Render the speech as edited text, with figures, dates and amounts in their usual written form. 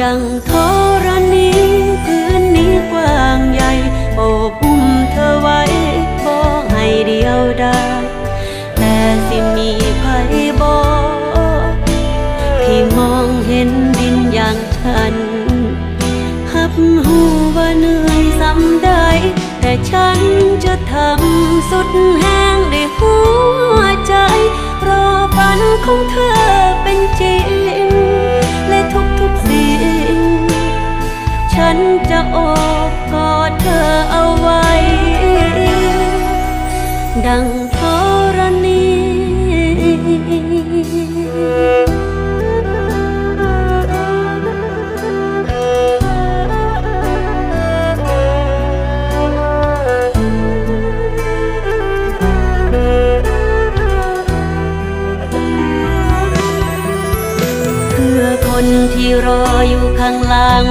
ดังธรณีพื้นนี้กว้างใหญ่โอบอุ้มเธอไว้บ่ให้เดียวดายแต่สิมีภัยบ่ที่มองเห็นดินอย่างฉันหับหูว่าเหนื่อยสำใดแต่ฉันจะทำสุดแห้งด้วยหัวใจรอฝันของเธอเป็นจริงและทุกสิ่งฉันจะโอบกอดเธอเอาไว้ดังธรณีคนที่รออยู่ข้างหลัง